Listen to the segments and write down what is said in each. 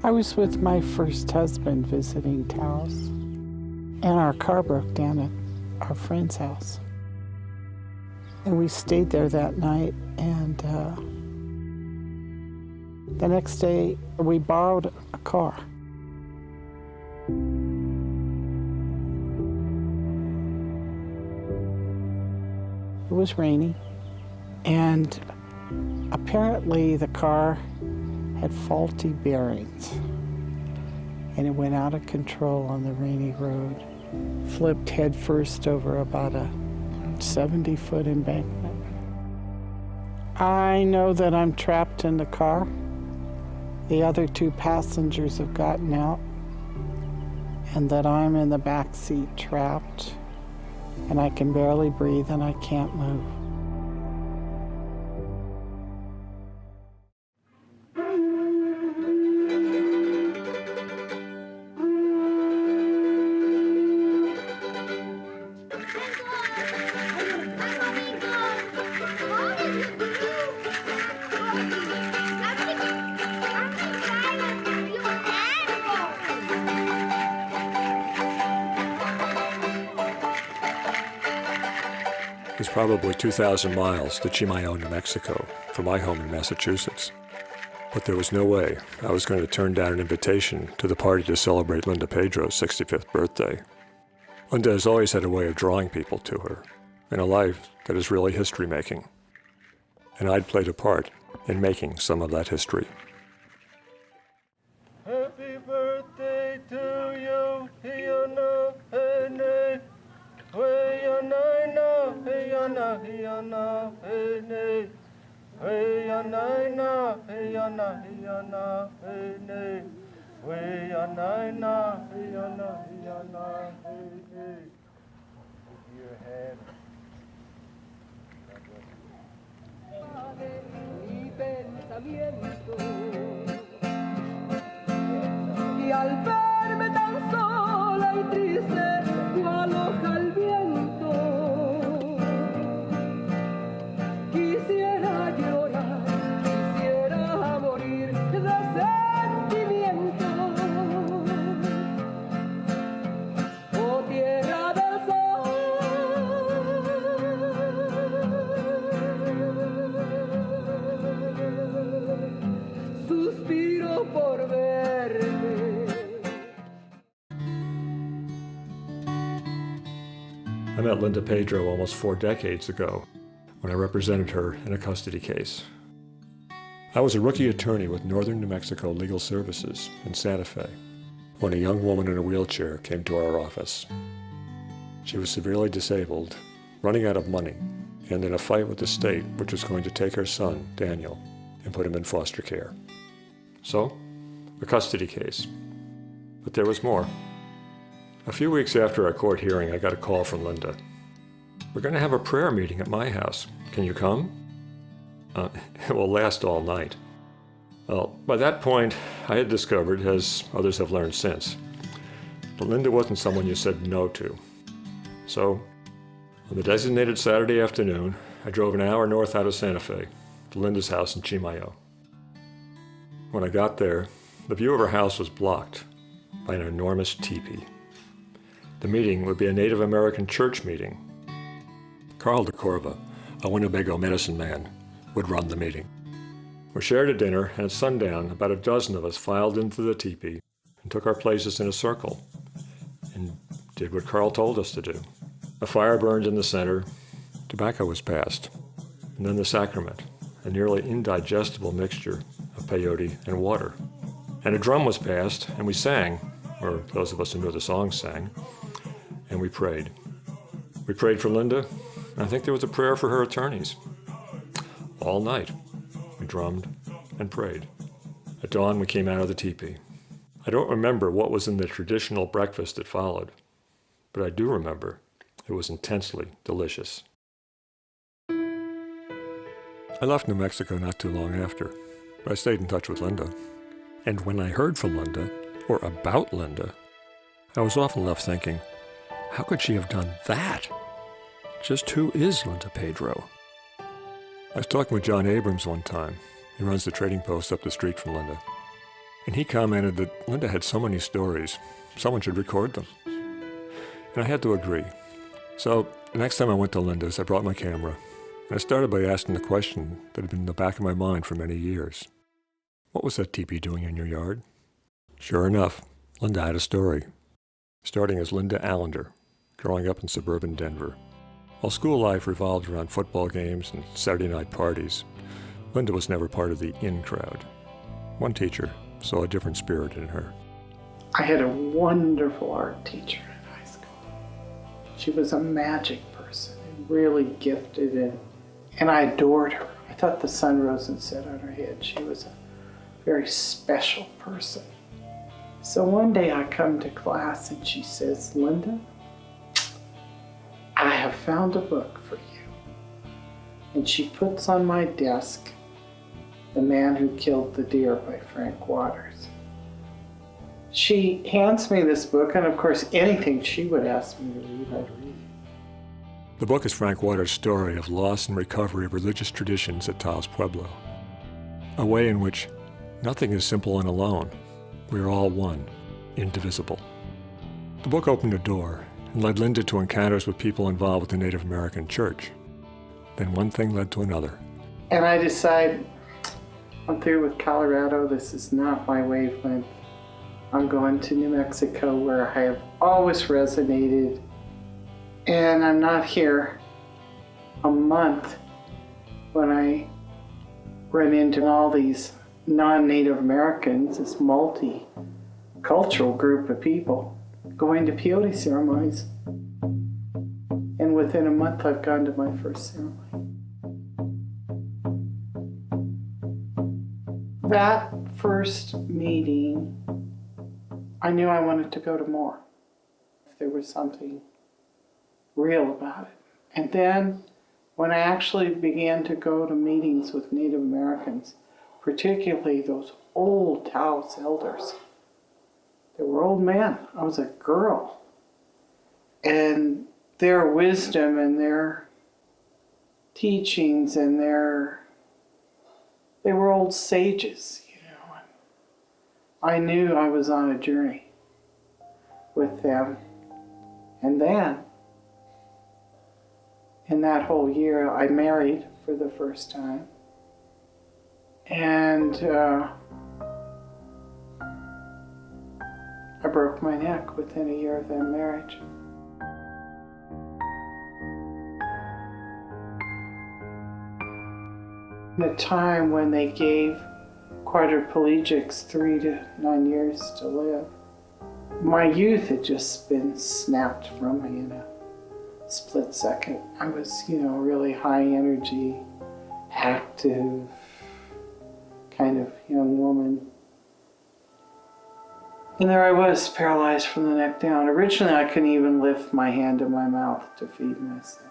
I was with my first husband visiting Taos, and our car broke down at our friend's house. And we stayed there that night, and the next day we borrowed a car. It was rainy, and apparently the car had faulty bearings, and it went out of control on the rainy road, flipped headfirst over about a 70-foot embankment. I know that I'm trapped in the car. The other two passengers have gotten out, and that I'm in the back seat trapped, and I can barely breathe and I can't move. It's probably 2,000 miles to Chimayo, New Mexico, from my home in Massachusetts. But there was no way I was going to turn down an invitation to the party to celebrate Linda Pedro's 65th birthday. Linda has always had a way of drawing people to her, in a life that is really history-making. And I'd played a part in making some of that history. Happy birthday to you, Hiana, Hene. Hiana, Hiana, Hiana, Hene. Hiana, Hiana, Hiana, Hene. Hiana, Hiana, Hiana, Hene. Your hand. Mi pensamiento y al verme tan sola y triste tú aloja el viento. Quisiera llorar, quisiera morir de sentimiento. Oh tierra del sol, suspiro por verte. I met Linda Pedro almost 4 decades ago when I represented her in a custody case. I was a rookie attorney with Northern New Mexico Legal Services in Santa Fe when a young woman in a wheelchair came to our office. She was severely disabled, running out of money, and in a fight with the state which was going to take her son, Daniel, and put him in foster care. So, a custody case. But there was more. A few weeks after our court hearing, I got a call from Linda. We're going to have a prayer meeting at my house. Can you come? It will last all night. Well, by that point, I had discovered, as others have learned since, that Linda wasn't someone you said no to. So, on the designated Saturday afternoon, I drove an hour north out of Santa Fe to Linda's house in Chimayo. When I got there, the view of her house was blocked by an enormous teepee. The meeting would be a Native American church meeting. Carl DeCorva, a Winnebago medicine man, would run the meeting. We shared a dinner, and at sundown, about a dozen of us filed into the teepee and took our places in a circle and did what Carl told us to do. A fire burned in the center, tobacco was passed, and then the sacrament, a nearly indigestible mixture of peyote and water. And a drum was passed, and we sang, or those of us who knew the song sang, and we prayed. We prayed for Linda, and I think there was a prayer for her attorneys. All night, we drummed and prayed. At dawn, we came out of the teepee. I don't remember what was in the traditional breakfast that followed, but I do remember it was intensely delicious. I left New Mexico not too long after, I stayed in touch with Linda. And when I heard from Linda, or about Linda, I was often left thinking, how could she have done that? Just who is Linda Pedro? I was talking with John Abrams one time. He runs the trading post up the street from Linda. And he commented that Linda had so many stories, someone should record them. And I had to agree. So the next time I went to Linda's, I brought my camera. And I started by asking the question that had been in the back of my mind for many years. What was that teepee doing in your yard? Sure enough, Linda had a story. Starting as Linda Allender, growing up in suburban Denver. While school life revolved around football games and Saturday night parties, Linda was never part of the in crowd. One teacher saw a different spirit in her. I had a wonderful art teacher in high school. She was a magic person and really gifted, and I adored her. I thought the sun rose and set on her head. She was a very special person. So one day I come to class and she says, Linda, I have found a book for you. And she puts on my desk The Man Who Killed the Deer by Frank Waters. She hands me this book, and of course anything she would ask me to read, I'd read. The book is Frank Waters' story of loss and recovery of religious traditions at Taos Pueblo. A way in which nothing is simple and alone. We are all one, indivisible. The book opened a door and led Linda to encounters with people involved with the Native American church. Then one thing led to another. And I decided, I'm through with Colorado. This is not my wavelength. I'm going to New Mexico, where I have always resonated. And I'm not here a month when I run into all these non-Native Americans, this multicultural group of people, going to peyote ceremonies. And within a month, I've gone to my first ceremony. That first meeting, I knew I wanted to go to more. If there was something real about it. And then when I actually began to go to meetings with Native Americans, particularly those old Taos elders, they were old men. I was a girl. And their wisdom and their teachings and they were old sages, you know. And I knew I was on a journey with them. And then, in that whole year, I married for the first time. And I broke my neck within a year of that marriage. At a time when they gave quadriplegics 3 to 9 years to live, my youth had just been snapped from me in a split second. I was, really high energy, active, kind of young woman. And there I was, paralyzed from the neck down. Originally, I couldn't even lift my hand to my mouth to feed myself.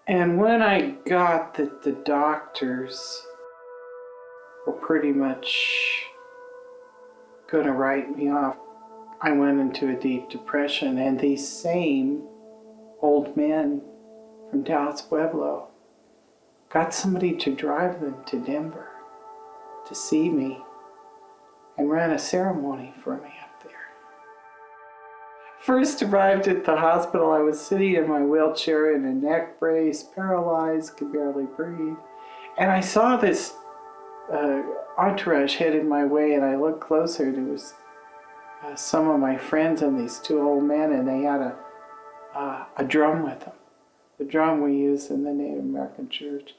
And when I got that the doctors were pretty much going to write me off, I went into a deep depression. And these same old men from Taos Pueblo got somebody to drive them to Denver to see me and ran a ceremony for me up there. First arrived at the hospital, I was sitting in my wheelchair in a neck brace, paralyzed, could barely breathe. And I saw this entourage headed my way, and I looked closer, and it was some of my friends and these 2 old men, and they had a drum with them. The drum we use in the Native American church.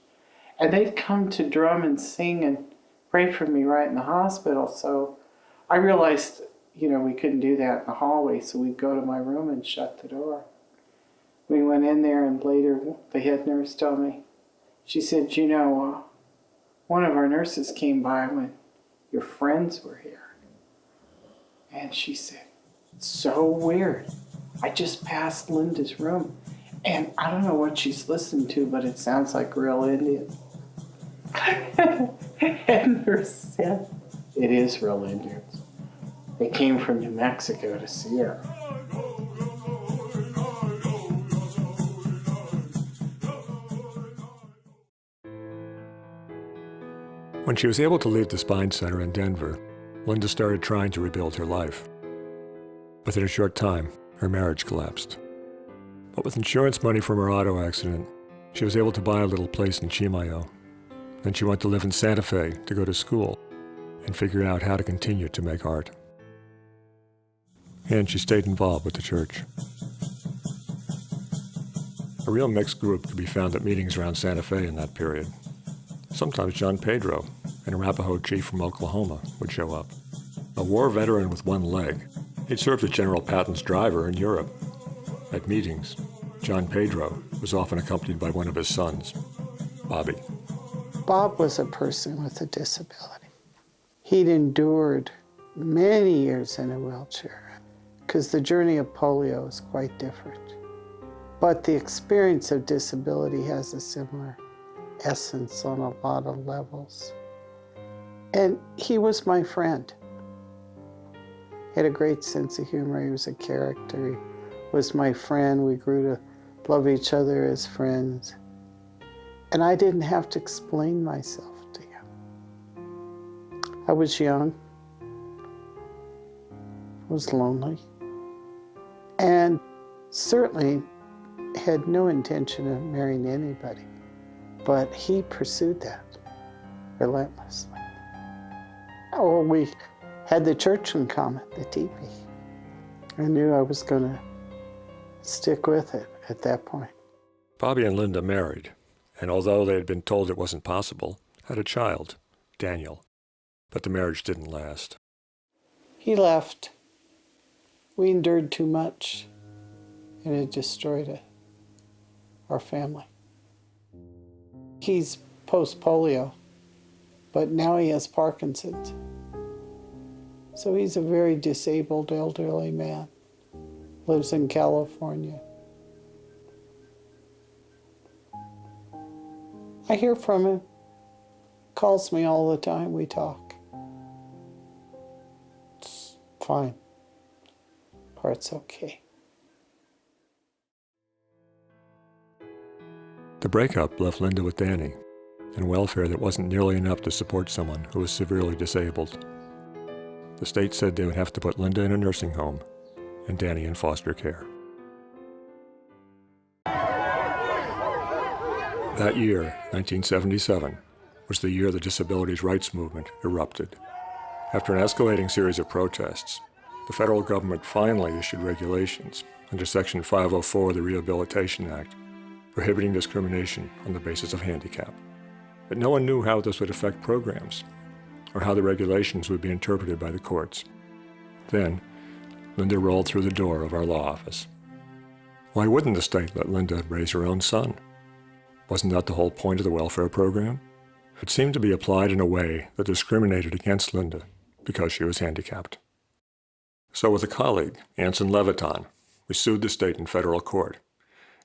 And they'd come to drum and sing and pray for me right in the hospital. So I realized, we couldn't do that in the hallway, so we'd go to my room and shut the door. We went in there, and later the head nurse told me, she said, one of our nurses came by when your friends were here. And she said, it's so weird. I just passed Linda's room, and I don't know what she's listening to, but it sounds like real Indian. Edgar said, it is real Indians. They came from New Mexico to see her. When she was able to leave the spine center in Denver, Linda started trying to rebuild her life. Within a short time, her marriage collapsed. But with insurance money from her auto accident, she was able to buy a little place in Chimayo. Then she went to live in Santa Fe to go to school and figure out how to continue to make art. And she stayed involved with the church. A real mixed group could be found at meetings around Santa Fe in that period. Sometimes John Pedro, an Arapaho chief from Oklahoma, would show up. A war veteran with one leg, he'd served as General Patton's driver in Europe. At meetings, John Pedro was often accompanied by one of his sons, Bobby. Bob was a person with a disability. He'd endured many years in a wheelchair because the journey of polio is quite different. But the experience of disability has a similar essence on a lot of levels. And he was my friend. He had a great sense of humor. He was a character. He was my friend. We grew to love each other as friends. And I didn't have to explain myself to him. I was young. I was lonely. And certainly had no intention of marrying anybody. But he pursued that relentlessly. Oh, we had the church in common, the teepee. I knew I was going to stick with it at that point. Bobby and Linda married, and although they had been told it wasn't possible, had a child, Daniel. But the marriage didn't last. He left. We endured too much, and it destroyed our family. He's post-polio, but now he has Parkinson's. So he's a very disabled elderly man, lives in California. I hear from him, calls me all the time, we talk. It's fine. Part's okay. The breakup left Linda with Danny, and welfare that wasn't nearly enough to support someone who was severely disabled. The state said they would have to put Linda in a nursing home and Danny in foster care. That year, 1977, was the year the disabilities rights movement erupted. After an escalating series of protests, the federal government finally issued regulations under Section 504 of the Rehabilitation Act, prohibiting discrimination on the basis of handicap. But no one knew how this would affect programs, or how the regulations would be interpreted by the courts. Then, Linda rolled through the door of our law office. Why wouldn't the state let Linda raise her own son? Wasn't that the whole point of the welfare program? It seemed to be applied in a way that discriminated against Linda because she was handicapped. So with a colleague, Anson Leviton, we sued the state in federal court,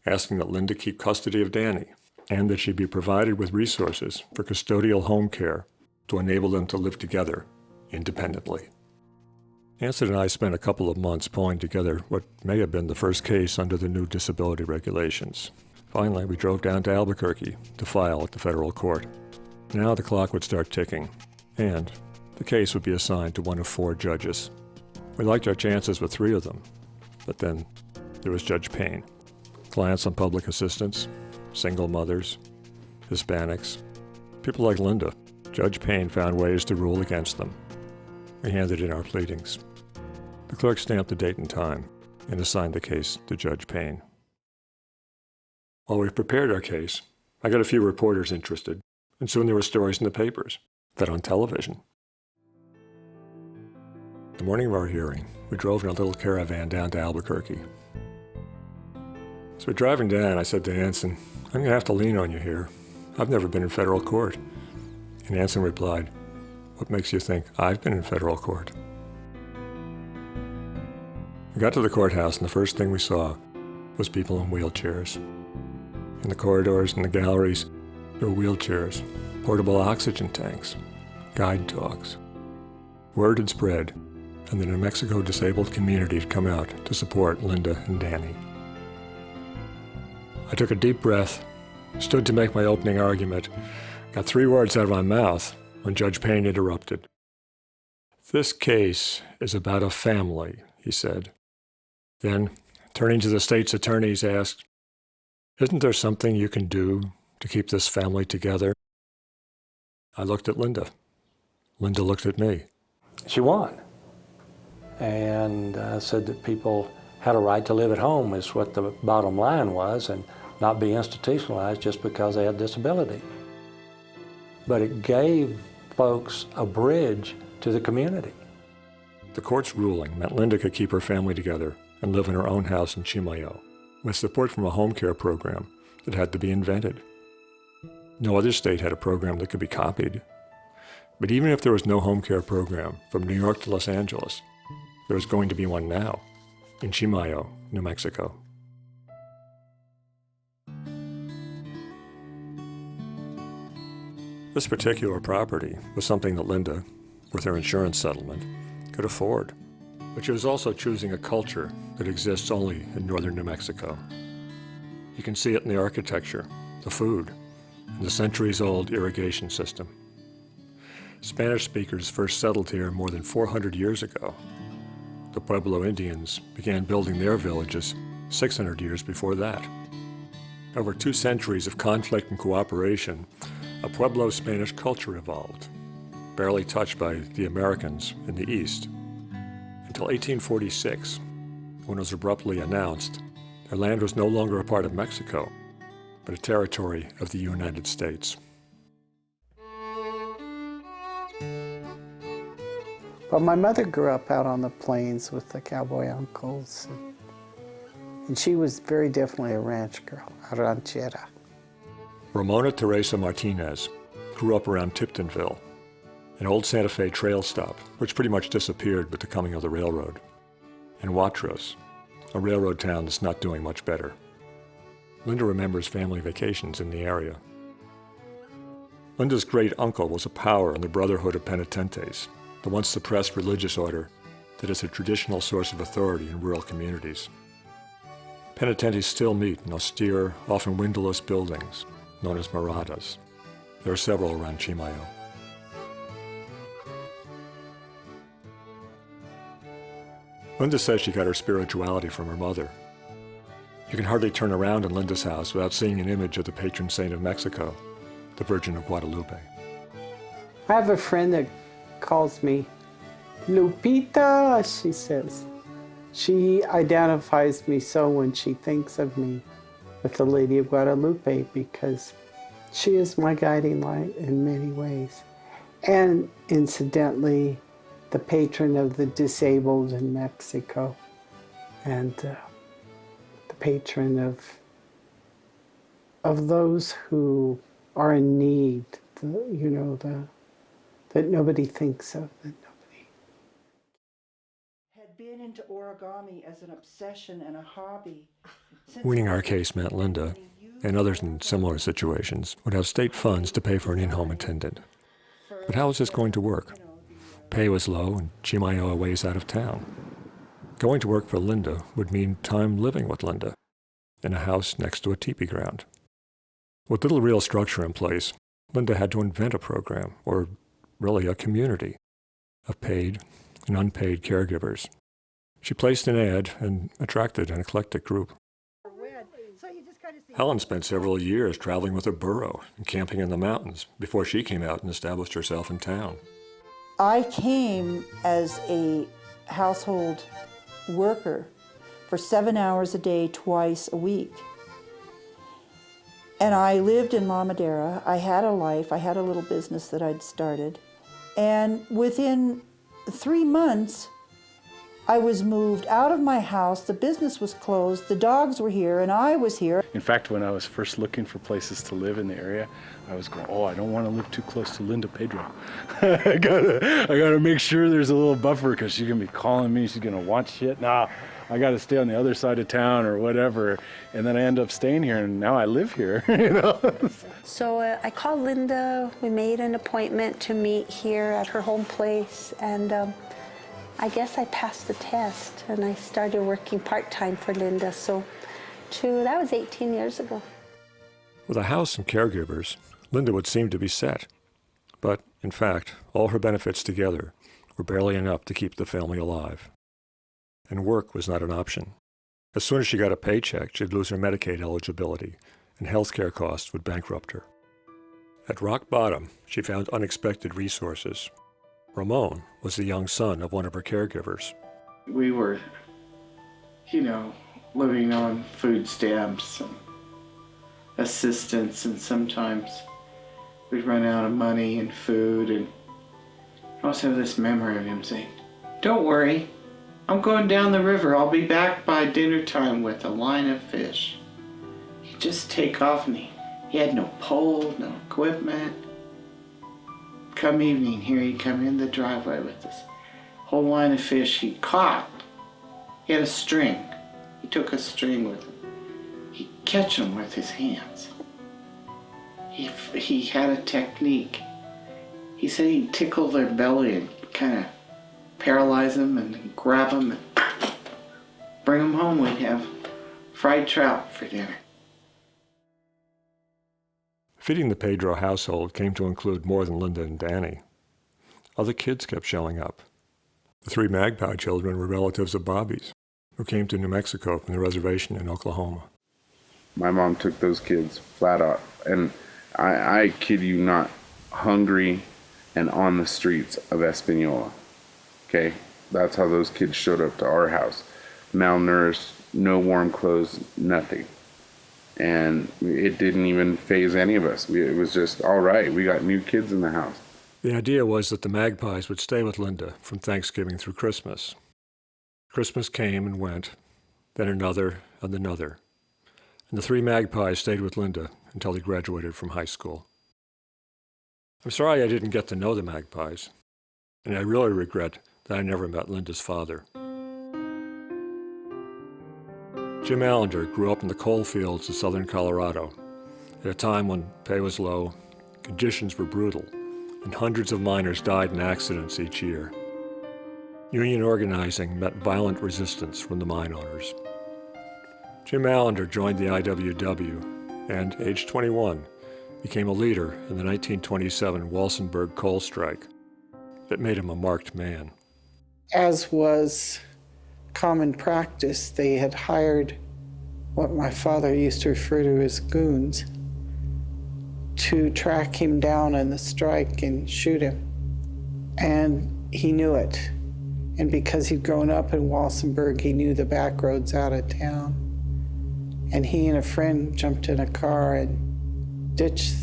asking that Linda keep custody of Danny and that she be provided with resources for custodial home care to enable them to live together independently. Anson and I spent a couple of months pulling together what may have been the first case under the new disability regulations. Finally, we drove down to Albuquerque to file at the federal court. Now the clock would start ticking, and the case would be assigned to one of 4 judges. We liked our chances with 3 of them, but then there was Judge Payne. Clients on public assistance, single mothers, Hispanics, people like Linda. Judge Payne found ways to rule against them. We handed in our pleadings. The clerk stamped the date and time and assigned the case to Judge Payne. While we prepared our case, I got a few reporters interested, and soon there were stories in the papers, then on television. The morning of our hearing, we drove in a little caravan down to Albuquerque. As we're driving down, I said to Anson, "I'm going to have to lean on you here. I've never been in federal court." And Anson replied, "What makes you think I've been in federal court?" We got to the courthouse, and the first thing we saw was people in wheelchairs. In the corridors and the galleries, there were wheelchairs, portable oxygen tanks, guide dogs. Word had spread, and the New Mexico disabled community had come out to support Linda and Danny. I took a deep breath, stood to make my opening argument, got 3 words out of my mouth when Judge Payne interrupted. "This case is about a family," he said. Then, turning to the state's attorneys, asked, "Isn't there something you can do to keep this family together?" I looked at Linda. Linda looked at me. She won, and said that people had a right to live at home is what the bottom line was, and not be institutionalized just because they had disability. But it gave folks a bridge to the community. The court's ruling meant Linda could keep her family together and live in her own house in Chimayo, with support from a home care program that had to be invented. No other state had a program that could be copied. But even if there was no home care program from New York to Los Angeles, there was going to be one now, in Chimayo, New Mexico. This particular property was something that Linda, with her insurance settlement, could afford. But she was also choosing a culture that exists only in northern New Mexico. You can see it in the architecture, the food, and the centuries-old irrigation system. Spanish speakers first settled here more than 400 years ago. The Pueblo Indians began building their villages 600 years before that. Over 2 centuries of conflict and cooperation, a Pueblo Spanish culture evolved, barely touched by the Americans in the East, until 1846, when it was abruptly announced their land was no longer a part of Mexico, but a territory of the United States. But my mother grew up out on the plains with the cowboy uncles, and she was very definitely a ranch girl, a ranchera. Ramona Teresa Martinez grew up around Tiptonville, an old Santa Fe trail stop, which pretty much disappeared with the coming of the railroad, and Watros, a railroad town that's not doing much better. Linda remembers family vacations in the area. Linda's great uncle was a power in the Brotherhood of Penitentes, the once suppressed religious order that is a traditional source of authority in rural communities. Penitentes still meet in austere, often windowless buildings known as maradas. There are several around Chimayo. Linda says she got her spirituality from her mother. You can hardly turn around in Linda's house without seeing an image of the patron saint of Mexico, the Virgin of Guadalupe. I have a friend that calls me Lupita, she says. She identifies me so when she thinks of me with the Lady of Guadalupe, because she is my guiding light in many ways. And incidentally, the patron of the disabled in Mexico, and the patron of those who are in need, that nobody thinks of, that nobody. Had been into origami as an obsession and a hobby. Winning our case meant Linda, and others in similar situations, would have state funds to pay for an in-home attendant. But how was this going to work? Pay was low, and Chimayo a ways out of town. Going to work for Linda would mean time living with Linda, in a house next to a teepee ground. With little real structure in place, Linda had to invent a program, or really a community, of paid and unpaid caregivers. She placed an ad and attracted an eclectic group. Helen spent several years traveling with a burro and camping in the mountains before she came out and established herself in town. I came as a household worker for 7 hours a day, twice a week. And I lived in La Madera. I had a life. I had a little business that I'd started. And within 3 months, I was moved out of my house, the business was closed, the dogs were here, and I was here. In fact, when I was first looking for places to live in the area, I was going, I don't want to live too close to Linda Pedro. I gotta make sure there's a little buffer, because she's gonna be calling me, she's gonna want shit. Nah, I gotta stay on the other side of town or whatever. And then I end up staying here, and now I live here, So I called Linda. We made an appointment to meet here at her home place, and I guess I passed the test, and I started working part-time for Linda. So that was 18 years ago. With a house and caregivers, Linda would seem to be set. But, in fact, all her benefits together were barely enough to keep the family alive. And work was not an option. As soon as she got a paycheck, she'd lose her Medicaid eligibility, and health care costs would bankrupt her. At rock bottom, she found unexpected resources. Ramon was the young son of one of her caregivers. We were, living on food stamps and assistance, and sometimes we'd run out of money and food, and I also have this memory of him saying, "Don't worry, I'm going down the river. I'll be back by dinner time with a line of fish." He'd just take off, and he had no pole, no equipment. Come evening, here he'd come in the driveway with this whole line of fish he caught. He had a string. He took a string with him. He'd catch them with his hands. He had a technique. He said he'd tickle their belly and kind of paralyze them and grab them and bring them home. We'd have fried trout for dinner. Feeding the Pedro household came to include more than Linda and Danny. Other kids kept showing up. The 3 Magpie children were relatives of Bobby's, who came to New Mexico from the reservation in Oklahoma. My mom took those kids flat out, and I kid you not, hungry and on the streets of Espanola. Okay? That's how those kids showed up to our house. Malnourished, no warm clothes, nothing. And it didn't even faze any of us. It was just, all right, we got new kids in the house. The idea was that the Magpies would stay with Linda from Thanksgiving through Christmas. Christmas came and went, then another and another. And the 3 Magpies stayed with Linda until he graduated from high school. I'm sorry I didn't get to know the Magpies, and I really regret that I never met Linda's father. Jim Allender grew up in the coal fields of southern Colorado at a time when pay was low, conditions were brutal, and hundreds of miners died in accidents each year. Union organizing met violent resistance from the mine owners. Jim Allender joined the IWW and, age 21, became a leader in the 1927 Walsenburg coal strike. It made him a marked man. As was common practice, they had hired what my father used to refer to as goons to track him down in the strike and shoot him. And he knew it. And because he'd grown up in Walsenburg, he knew the back roads out of town. And he and a friend jumped in a car and ditched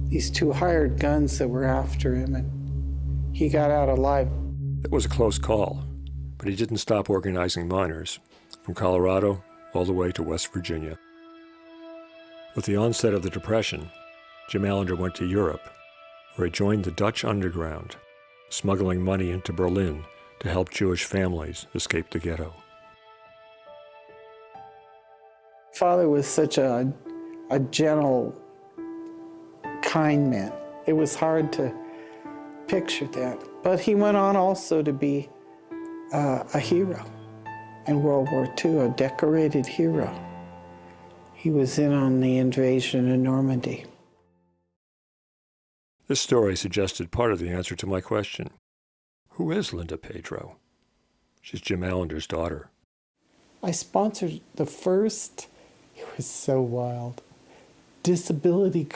these 2 hired guns that were after him, and he got out alive. It was a close call, but he didn't stop organizing miners, from Colorado all the way to West Virginia. With the onset of the Depression, Jim Allender went to Europe, where he joined the Dutch underground, smuggling money into Berlin to help Jewish families escape the ghetto. Father was such a gentle, kind man. It was hard to picture that. But he went on also to be a hero in World War II, a decorated hero. He was in on the invasion of Normandy. This story suggested part of the answer to my question. Who is Linda Pedro? She's Jim Allender's daughter. I sponsored the first, it was so wild, disability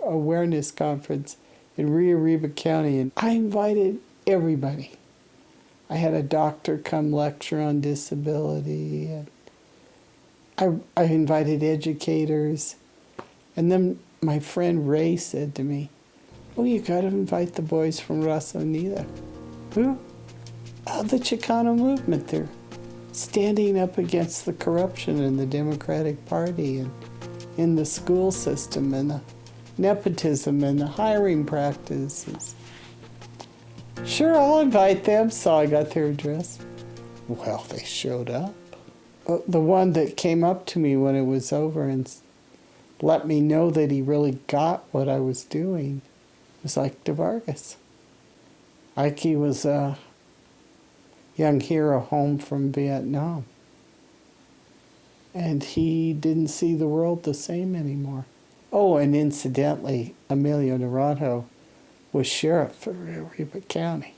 awareness conference in Rio Arriba County, and I invited everybody. I had a doctor come lecture on disability, and I invited educators, and then my friend Ray said to me, "Oh, you got to invite the boys from Raza Unida." Who? Oh, the Chicano movement. They're standing up against the corruption in the Democratic Party and in the school system and the nepotism and the hiring practices. Sure, I'll invite them. So I got their address. Well, they showed up. The one that came up to me when it was over and let me know that he really got what I was doing was Ike DeVargas. Ike was a young hero home from Vietnam. And he didn't see the world the same anymore. Oh, and incidentally, Emilio Naranjo was sheriff for Rio Riva County.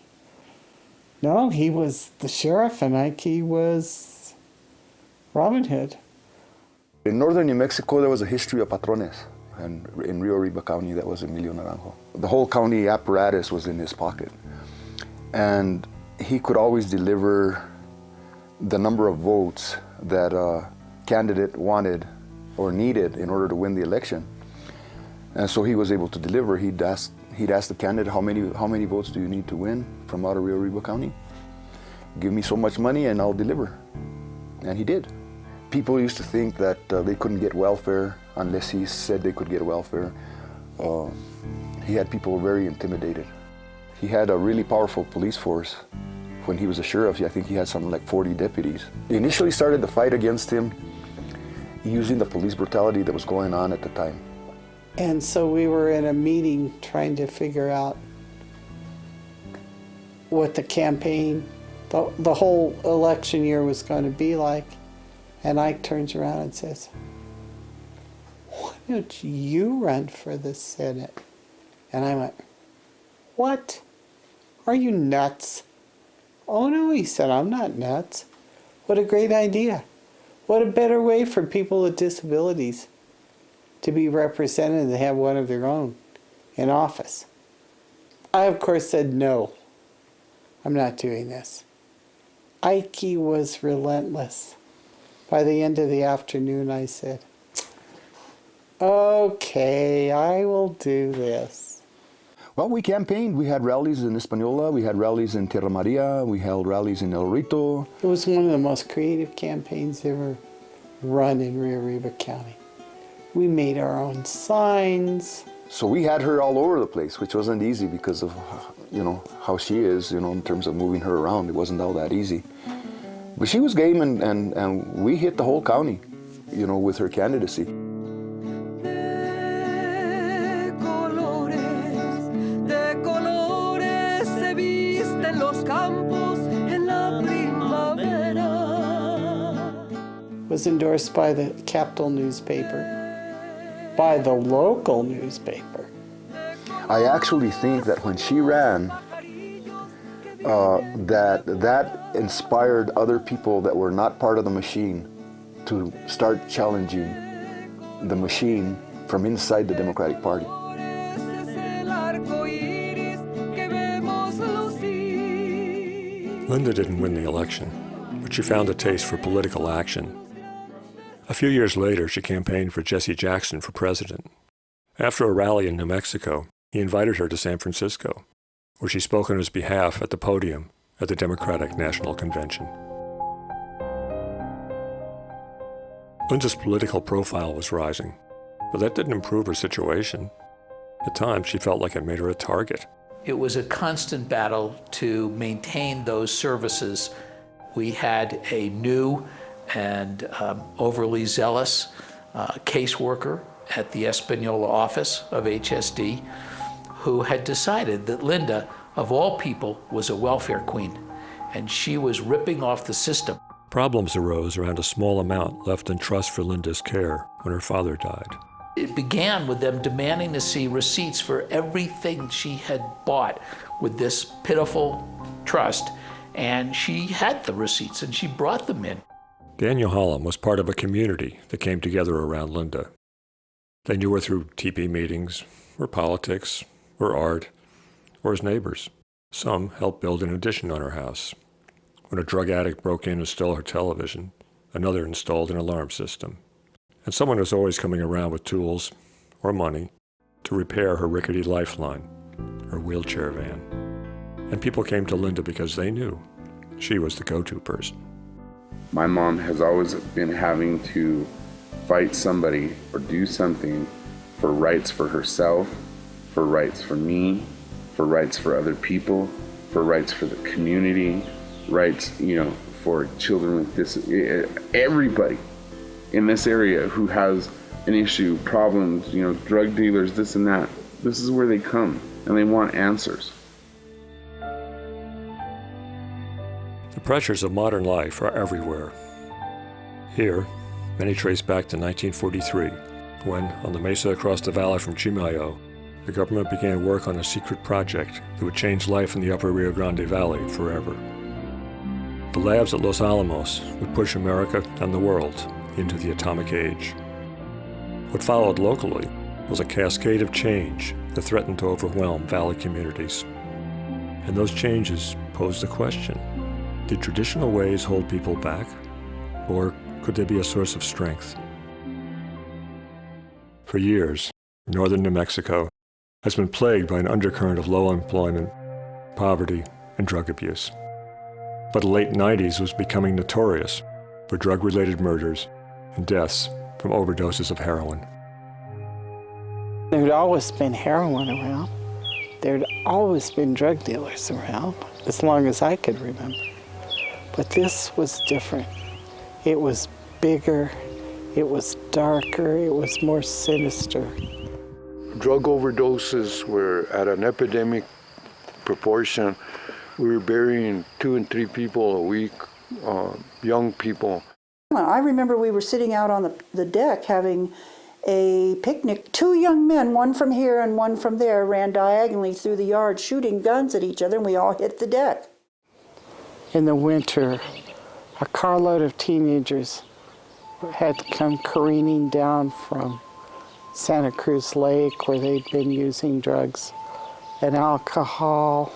No, he was the sheriff and Ike was Robin Hood. In northern New Mexico, there was a history of patrones, and in Rio Riva County, that was Emilio Naranjo. The whole county apparatus was in his pocket, and he could always deliver the number of votes that a candidate wanted or needed in order to win the election. And so he was able to deliver. He'd ask the candidate, how many votes do you need to win from out of Rio Riva County? Give me so much money and I'll deliver. And he did. People used to think that they couldn't get welfare unless he said they could get welfare. He had people very intimidated. He had a really powerful police force. When he was a sheriff, I think he had something like 40 deputies. They initially started the fight against him using the police brutality that was going on at the time. And so we were in a meeting trying to figure out what the campaign, the whole election year was going to be like. And Ike turns around and says, "Why don't you run for the Senate?" And I went, "What? Are you nuts?" "Oh no," he said, "I'm not nuts. What a great idea. What a better way for people with disabilities to be represented and have one of their own in office." I, of course, said, "No, I'm not doing this." Ike was relentless. By the end of the afternoon, I said, "Okay, I will do this." Well, we campaigned. We had rallies in Española, we had rallies in Tierra Maria, we held rallies in El Rito. It was one of the most creative campaigns ever run in Rio Riva County. We made our own signs. So we had her all over the place, which wasn't easy because of, how she is, in terms of moving her around. It wasn't all that easy. But she was game, and we hit the whole county, with her candidacy. Was endorsed by the capital newspaper, by the local newspaper. I actually think that when she ran, that inspired other people that were not part of the machine to start challenging the machine from inside the Democratic Party. Linda didn't win the election, but she found a taste for political action. A few years later, she campaigned for Jesse Jackson for president. After a rally in New Mexico, he invited her to San Francisco, where she spoke on his behalf at the podium at the Democratic National Convention. Linda's political profile was rising, but that didn't improve her situation. At times, she felt like it made her a target. It was a constant battle to maintain those services. We had a new and overly zealous caseworker at the Española office of HSD who had decided that Linda, of all people, was a welfare queen, and she was ripping off the system. Problems arose around a small amount left in trust for Linda's care when her father died. It began with them demanding to see receipts for everything she had bought with this pitiful trust, and she had the receipts and she brought them in. Daniel Holland was part of a community that came together around Linda. They knew her through TP meetings, or politics, or art, or as neighbors. Some helped build an addition on her house. When a drug addict broke in and stole her television, another installed an alarm system. And someone was always coming around with tools or money to repair her rickety lifeline, her wheelchair van. And people came to Linda because they knew she was the go-to person. My mom has always been having to fight somebody or do something for rights for herself, for rights for me, for rights for other people, for rights for the community, rights, for children with disabilities, everybody in this area who has an issue, problems, drug dealers, this and that, this is where they come and they want answers. The pressures of modern life are everywhere. Here, many trace back to 1943, when, on the mesa across the valley from Chimayo, the government began work on a secret project that would change life in the upper Rio Grande Valley forever. The labs at Los Alamos would push America and the world into the atomic age. What followed locally was a cascade of change that threatened to overwhelm valley communities. And those changes posed a question. Did traditional ways hold people back, or could they be a source of strength? For years, northern New Mexico has been plagued by an undercurrent of low employment, poverty, and drug abuse. But the late 90s was becoming notorious for drug-related murders and deaths from overdoses of heroin. There'd always been heroin around. There'd always been drug dealers around, as long as I could remember. But this was different. It was bigger, it was darker, it was more sinister. Drug overdoses were at an epidemic proportion. We were burying 2 and 3 people a week, young people. I remember we were sitting out on the deck having a picnic. 2 young men, one from here and one from there, ran diagonally through the yard shooting guns at each other, and we all hit the deck. In the winter, a carload of teenagers had to come careening down from Santa Cruz Lake, where they'd been using drugs and alcohol,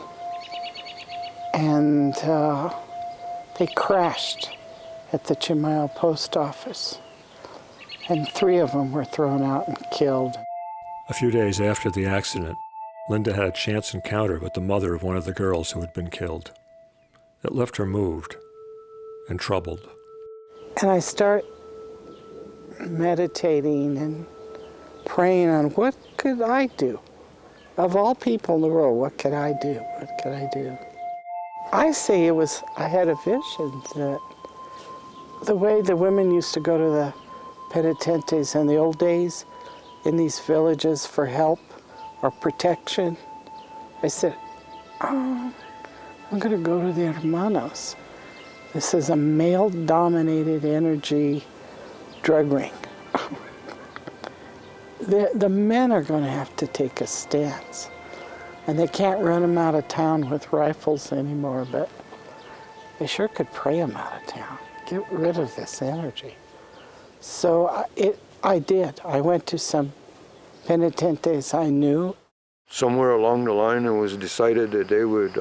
and they crashed at the Chimayo post office, and 3 of them were thrown out and killed. A few days after the accident, Linda had a chance encounter with the mother of one of the girls who had been killed. It left her moved and troubled. And I start meditating and praying on what could I do? Of all people in the world, what could I do? What could I do? I say I had a vision that the way the women used to go to the penitentes in the old days in these villages for help or protection, I said, I'm going to go to the hermanos. This is a male-dominated energy drug ring. The men are going to have to take a stance. And they can't run them out of town with rifles anymore, but they sure could pray them out of town. Get rid of this energy. So I did. I went to some penitentes I knew. Somewhere along the line, it was decided that they would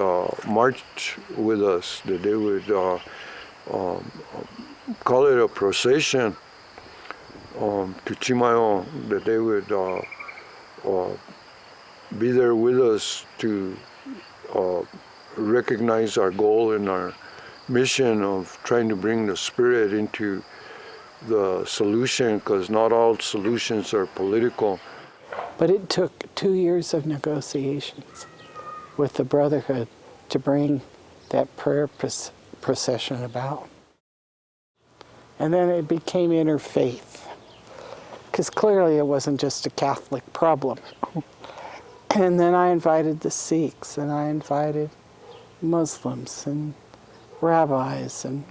march with us, that they would call it a procession to Chimayo, that they would be there with us to recognize our goal and our mission of trying to bring the spirit into the solution, because not all solutions are political. But it took 2 years of negotiations with the Brotherhood to bring that prayer procession about. And then it became interfaith, because clearly it wasn't just a Catholic problem. And then I invited the Sikhs, and I invited Muslims and rabbis and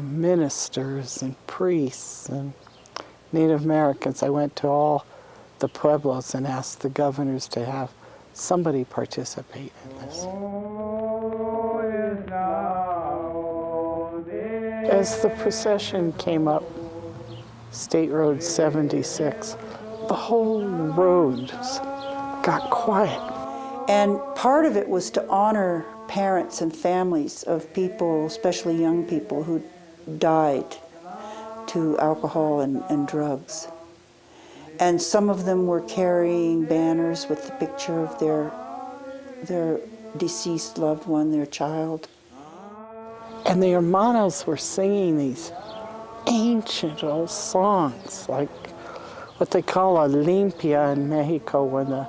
ministers and priests and Native Americans. I went to all the pueblos and asked the governors to have somebody participate in this. As the procession came up State Road 76, the whole road got quiet. And part of it was to honor parents and families of people, especially young people, who died to alcohol and drugs. And some of them were carrying banners with the picture of their deceased loved one, their child. And the hermanos were singing these ancient old songs, like what they call a limpia in Mexico, when the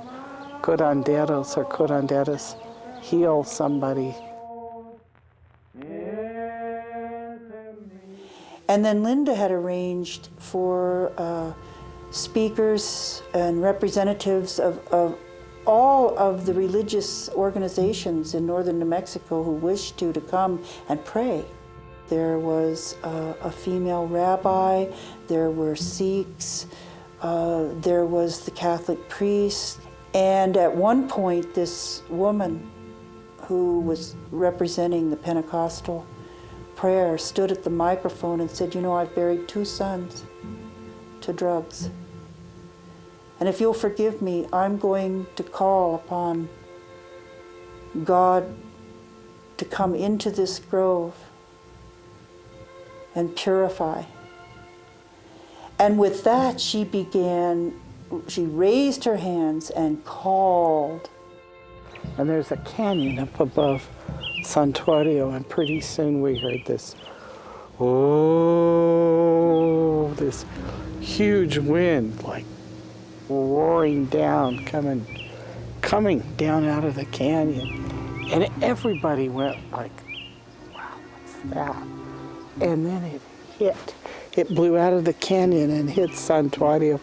curanderos or curanderas heal somebody. And then Linda had arranged for speakers and representatives of all of the religious organizations in northern New Mexico who wished to come and pray. There was a female rabbi, there were Sikhs, there was the Catholic priest, and at one point this woman who was representing the Pentecostal prayer stood at the microphone and said, "You know, I've buried 2 sons to drugs. And if you'll forgive me, I'm going to call upon God to come into this grove and purify." And with that, she raised her hands and called. And there's a canyon up above Santuario, and pretty soon we heard this, oh, this huge wind, like roaring down, coming down out of the canyon. And everybody went like, wow, what's that? And then it hit. It blew out of the canyon and hit Santuario.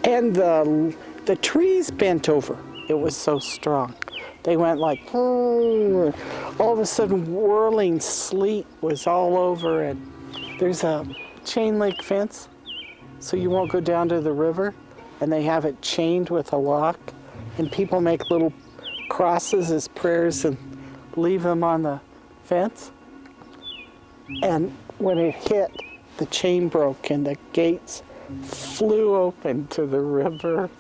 And the trees bent over. It was so strong. They went like, oh, all of a sudden whirling sleet was all over, and there's a chain link fence, so you won't go down to the river, and they have it chained with a lock, and people make little crosses as prayers and leave them on the fence. And when it hit, the chain broke and the gates flew open to the river.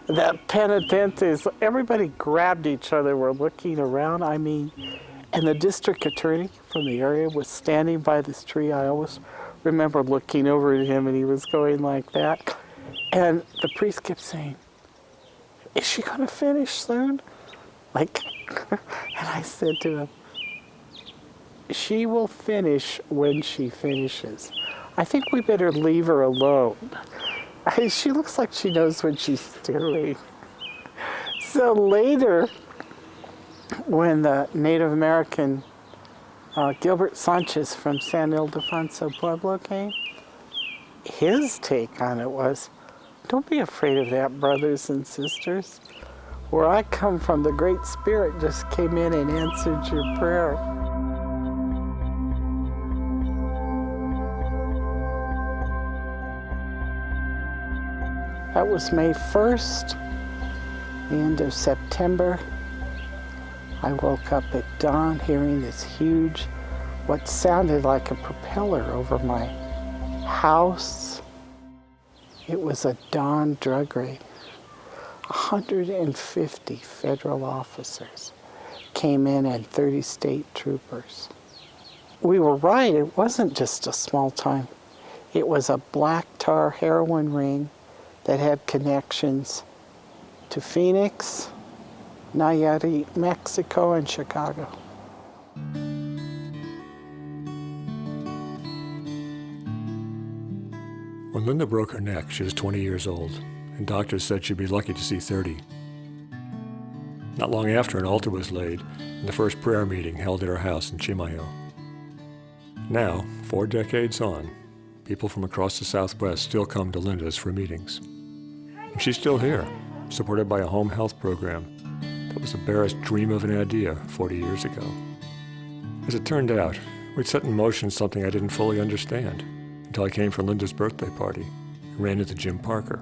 The penitentes, everybody grabbed each other, were looking around, and the district attorney from the area was standing by this tree. I always remember looking over at him, and he was going like that. And the priest kept saying, "Is she going to finish soon?" And I said to him, "She will finish when she finishes. I think we better leave her alone. She looks like she knows what she's doing." So later, when the Native American Gilbert Sanchez from San Ildefonso Pueblo came, his take on it was, "Don't be afraid of that, brothers and sisters. Where I come from, the Great Spirit just came in and answered your prayer." That was May 1st, the end of September. I woke up at dawn hearing this huge, what sounded like a propeller over my house. It was a dawn drug raid. 150 federal officers came in and 30 state troopers. We were right, it wasn't just a small time. It was a black tar heroin ring that had connections to Phoenix, Nayarit, Mexico, and Chicago. When Linda broke her neck, she was 20 years old, and doctors said she'd be lucky to see 30. Not long after, an altar was laid in the first prayer meeting held at her house in Chimayo. Now, 4 decades on, people from across the Southwest still come to Linda's for meetings. And she's still here, supported by a home health program that was the barest dream of an idea 40 years ago. As it turned out, we'd set in motion something I didn't fully understand until I came for Linda's birthday party and ran into Jim Parker.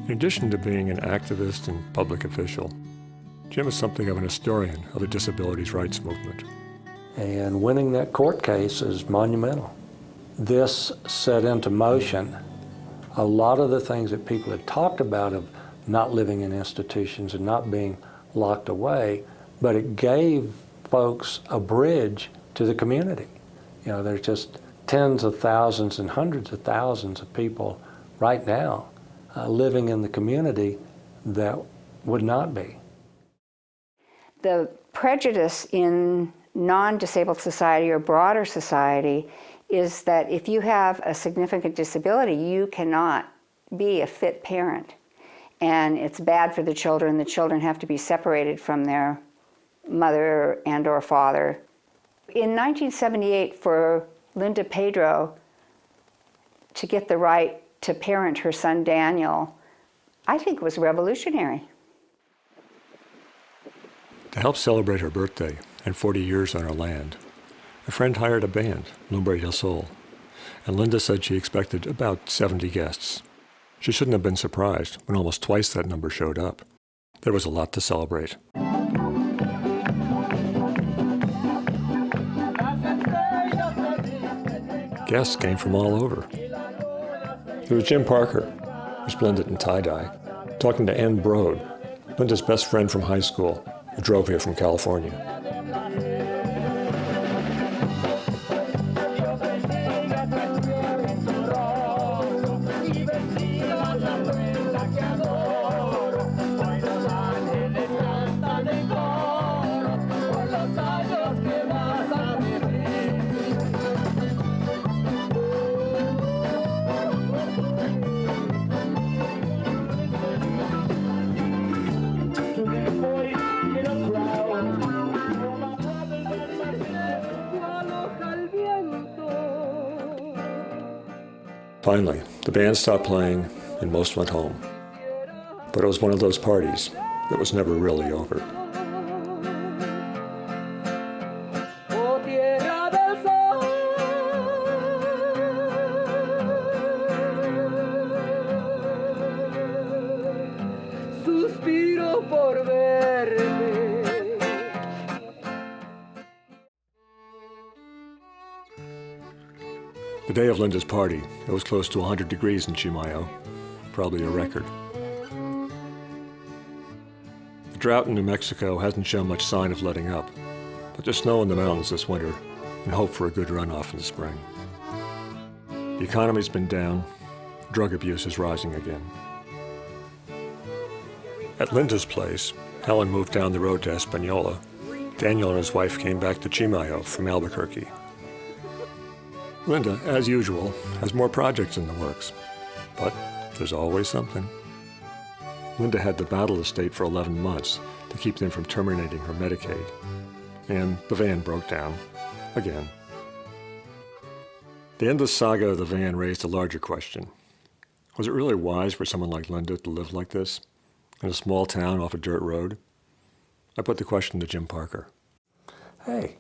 In addition to being an activist and public official, Jim is something of an historian of the disabilities rights movement. And winning that court case is monumental. This set into motion a lot of the things that people had talked about of not living in institutions and not being locked away, but it gave folks a bridge to the community. You know, there's just tens of thousands and hundreds of thousands of people right now living in the community that would not be. The prejudice in non-disabled society or broader society is that if you have a significant disability, you cannot be a fit parent. And it's bad for the children. The children have to be separated from their mother and or father. In 1978, for Linda Pedro to get the right to parent her son Daniel, I think was revolutionary. To help celebrate her birthday and 40 years on her land, a friend hired a band, Lumbre del Sol, and Linda said she expected about 70 guests. She shouldn't have been surprised when almost twice that number showed up. There was a lot to celebrate. Guests came from all over. There was Jim Parker, resplendent in tie-dye, talking to Ann Brode, Linda's best friend from high school, who drove here from California. Finally, the band stopped playing and most went home. But it was one of those parties that was never really over. The day of Linda's party, it was close to 100 degrees in Chimayo, probably a record. The drought in New Mexico hasn't shown much sign of letting up, but there's snow in the mountains this winter and hope for a good runoff in the spring. The economy's been down, drug abuse is rising again. At Linda's place, Helen moved down the road to Espanola. Daniel and his wife came back to Chimayo from Albuquerque. Linda, as usual, has more projects in the works, but there's always something. Linda had the Battle estate for 11 months to keep them from terminating her Medicaid, and the van broke down again. The endless saga of the van raised a larger question. Was it really wise for someone like Linda to live like this, in a small town off a dirt road? I put the question to Jim Parker. Hey,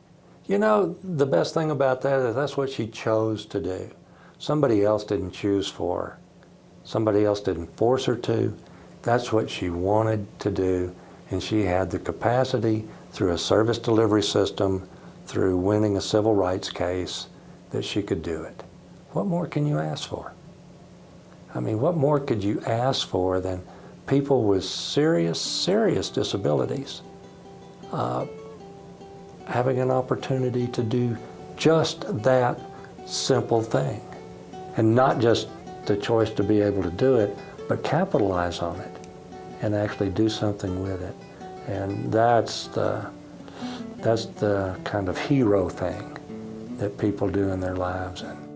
you know, the best thing about that is that's what she chose to do. Somebody else didn't choose for her. Somebody else didn't force her to. That's what she wanted to do, and she had the capacity through a service delivery system, through winning a civil rights case, that she could do it. What more can you ask for? I mean, what more could you ask for than people with serious, serious disabilities having an opportunity to do just that simple thing? And not just the choice to be able to do it, but capitalize on it and actually do something with it. And that's the kind of hero thing that people do in their lives. And